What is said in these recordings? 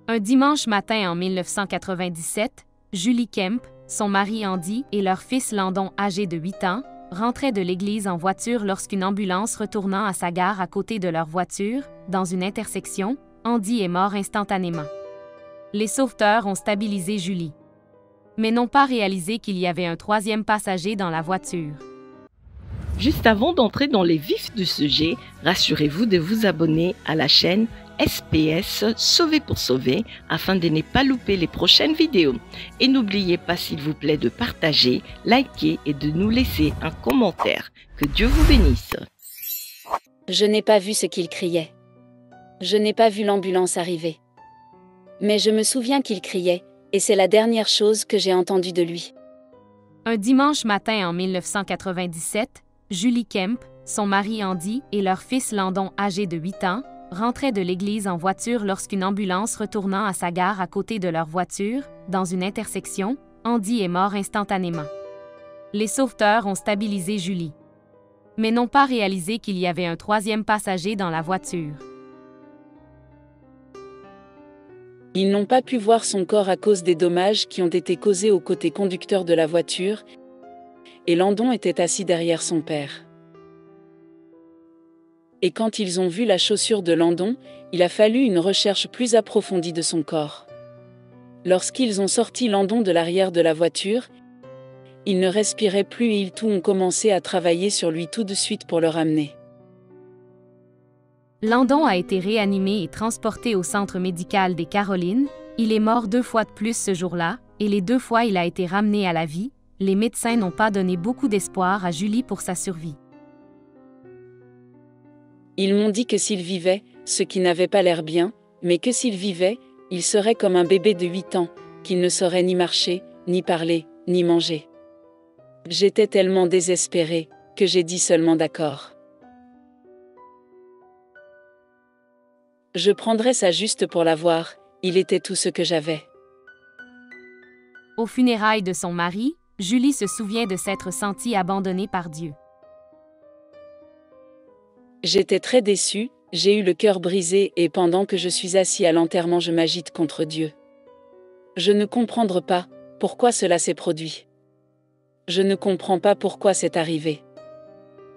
Un dimanche matin en 1997, Julie Kemp, son mari Andy et leur fils Landon, âgé de 8 ans, rentraient de l'église en voiture lorsqu'une ambulance retournant à sa gare à côté de leur voiture, dans une intersection, Andy est mort instantanément. Les sauveteurs ont stabilisé Julie, mais n'ont pas réalisé qu'il y avait un troisième passager dans la voiture. Juste avant d'entrer dans les vifs du sujet, rassurez-vous de vous abonner à la chaîne SPS Sauver pour Sauver afin de ne pas louper les prochaines vidéos. Et n'oubliez pas s'il vous plaît de partager, liker et de nous laisser un commentaire. Que Dieu vous bénisse. Je n'ai pas vu ce qu'il criait. Je n'ai pas vu l'ambulance arriver. Mais je me souviens qu'il criait, et c'est la dernière chose que j'ai entendue de lui. Un dimanche matin en 1997, Julie Kemp, son mari Andy et leur fils Landon, âgé de 8 ans, rentraient de l'église en voiture lorsqu'une ambulance retournant à sa gare à côté de leur voiture, dans une intersection, Andy est mort instantanément. Les sauveteurs ont stabilisé Julie, mais n'ont pas réalisé qu'il y avait un troisième passager dans la voiture. Ils n'ont pas pu voir son corps à cause des dommages qui ont été causés au côté conducteur de la voiture, et Landon était assis derrière son père. Et quand ils ont vu la chaussure de Landon, il a fallu une recherche plus approfondie de son corps. Lorsqu'ils ont sorti Landon de l'arrière de la voiture, il ne respirait plus et ils tous ont commencé à travailler sur lui tout de suite pour le ramener. Landon a été réanimé et transporté au centre médical des Carolines. Il est mort 2 fois de plus ce jour-là, et les 2 fois il a été ramené à la vie. Les médecins n'ont pas donné beaucoup d'espoir à Julie pour sa survie. Ils m'ont dit que s'il vivait, ce qui n'avait pas l'air bien, mais que s'il vivait, il serait comme un bébé de 8 ans, qu'il ne saurait ni marcher, ni parler, ni manger. J'étais tellement désespérée, que j'ai dit seulement d'accord. Je prendrais ça juste pour l'avoir, il était tout ce que j'avais. Aux funérailles de son mari, Julie se souvient de s'être sentie abandonnée par Dieu. J'étais très déçue, j'ai eu le cœur brisé et pendant que je suis assis à l'enterrement je m'agite contre Dieu. Je ne comprends pas pourquoi cela s'est produit. Je ne comprends pas pourquoi c'est arrivé.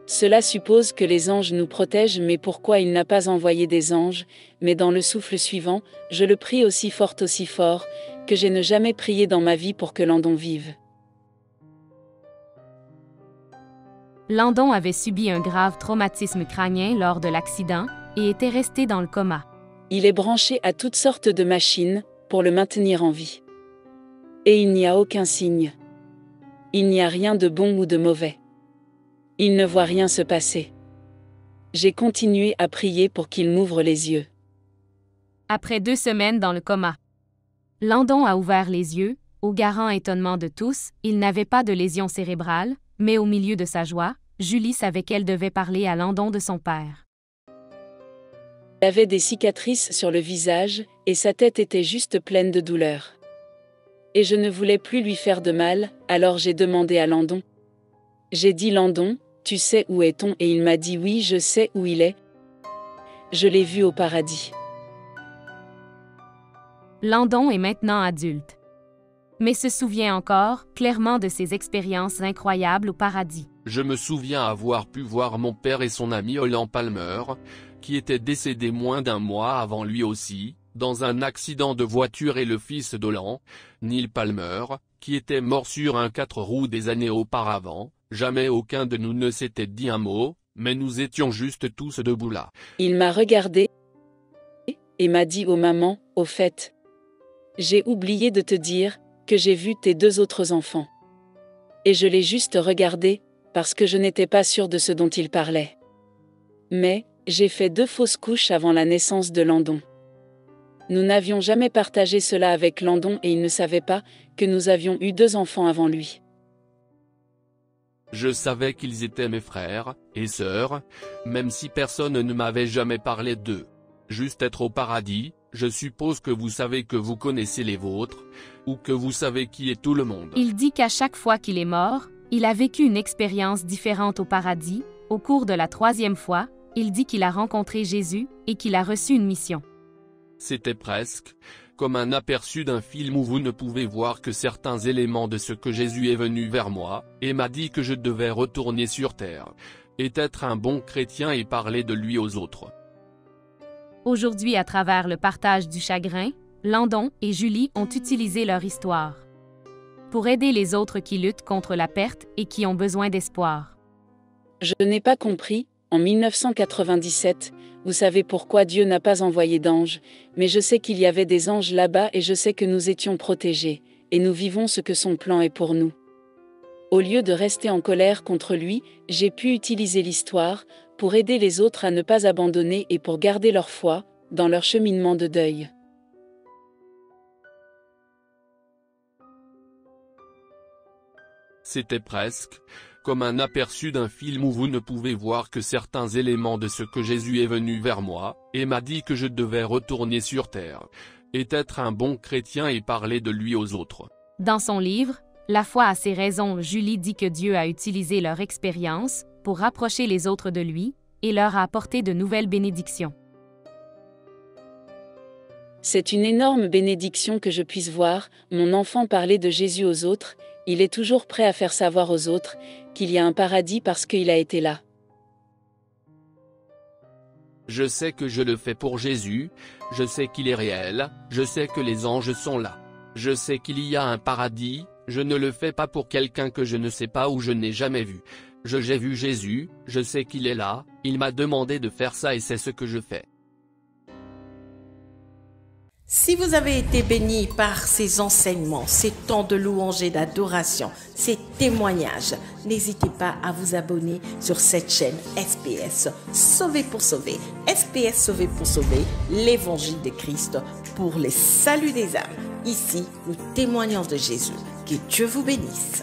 Cela suppose que les anges nous protègent, mais pourquoi il n'a pas envoyé des anges, mais dans le souffle suivant, je le prie aussi fort, que je n'ai jamais prié dans ma vie pour que Landon vive. Landon avait subi un grave traumatisme crânien lors de l'accident et était resté dans le coma. Il est branché à toutes sortes de machines pour le maintenir en vie. Et il n'y a aucun signe. Il n'y a rien de bon ou de mauvais. Il ne voit rien se passer. J'ai continué à prier pour qu'il m'ouvre les yeux. Après 2 semaines dans le coma, Landon a ouvert les yeux. Au grand étonnement de tous, il n'avait pas de lésion cérébrale, mais au milieu de sa joie, Julie savait qu'elle devait parler à Landon de son père. Il avait des cicatrices sur le visage, et sa tête était juste pleine de douleur. Et je ne voulais plus lui faire de mal, alors j'ai demandé à Landon. J'ai dit Landon, tu sais où est-on? Et il m'a dit oui, je sais où il est. Je l'ai vu au paradis. Landon est maintenant adulte, mais se souvient encore clairement de ses expériences incroyables au paradis. Je me souviens avoir pu voir mon père et son ami Holland Palmer, qui était décédé moins d'1 mois avant lui aussi, dans un accident de voiture, et le fils d'Holland, Neil Palmer, qui était mort sur un 4 roues des années auparavant. Jamais aucun de nous ne s'était dit un mot, mais nous étions juste tous debout là. Il m'a regardé et m'a dit « Oh maman, au fait, j'ai oublié de te dire que j'ai vu tes 2 autres enfants. » Et je l'ai juste regardé, parce que je n'étais pas sûre de ce dont il parlait. Mais, j'ai fait 2 fausses couches avant la naissance de Landon. Nous n'avions jamais partagé cela avec Landon et il ne savait pas que nous avions eu 2 enfants avant lui. Je savais qu'ils étaient mes frères et sœurs, même si personne ne m'avait jamais parlé d'eux. Juste être au paradis, je suppose que vous savez que vous connaissez les vôtres, ou que vous savez qui est tout le monde. Il dit qu'à chaque fois qu'il est mort, il a vécu une expérience différente au paradis. Au cours de la 3e fois, il dit qu'il a rencontré Jésus et qu'il a reçu une mission. C'était presque comme un aperçu d'un film où vous ne pouvez voir que certains éléments de ce que Jésus est venu vers moi, et m'a dit que je devais retourner sur terre, et être un bon chrétien et parler de lui aux autres. Aujourd'hui, à travers le partage du chagrin, Landon et Julie ont utilisé leur histoire pour aider les autres qui luttent contre la perte et qui ont besoin d'espoir. Je n'ai pas compris, en 1997, vous savez pourquoi Dieu n'a pas envoyé d'anges, mais je sais qu'il y avait des anges là-bas et je sais que nous étions protégés, et nous vivons ce que son plan est pour nous. Au lieu de rester en colère contre lui, j'ai pu utiliser l'histoire pour aider les autres à ne pas abandonner et pour garder leur foi dans leur cheminement de deuil. C'était presque comme un aperçu d'un film où vous ne pouvez voir que certains éléments de ce que Jésus est venu vers moi, et m'a dit que je devais retourner sur terre, et être un bon chrétien et parler de lui aux autres. Dans son livre, La foi a ses raisons, Julie dit que Dieu a utilisé leur expérience pour rapprocher les autres de lui et leur a apporté de nouvelles bénédictions. C'est une énorme bénédiction que je puisse voir mon enfant parler de Jésus aux autres. Il est toujours prêt à faire savoir aux autres qu'il y a un paradis parce qu'il a été là. Je sais que je le fais pour Jésus, je sais qu'il est réel, je sais que les anges sont là. Je sais qu'il y a un paradis, je ne le fais pas pour quelqu'un que je ne sais pas ou je n'ai jamais vu. J'ai vu Jésus, je sais qu'il est là, il m'a demandé de faire ça et c'est ce que je fais. Si vous avez été béni par ces enseignements, ces temps de louange et d'adoration, ces témoignages, n'hésitez pas à vous abonner sur cette chaîne SPS Sauvé pour sauver. SPS Sauvé pour sauver, l'évangile de Christ pour les saluts des âmes. Ici, nous témoignons de Jésus. Que Dieu vous bénisse.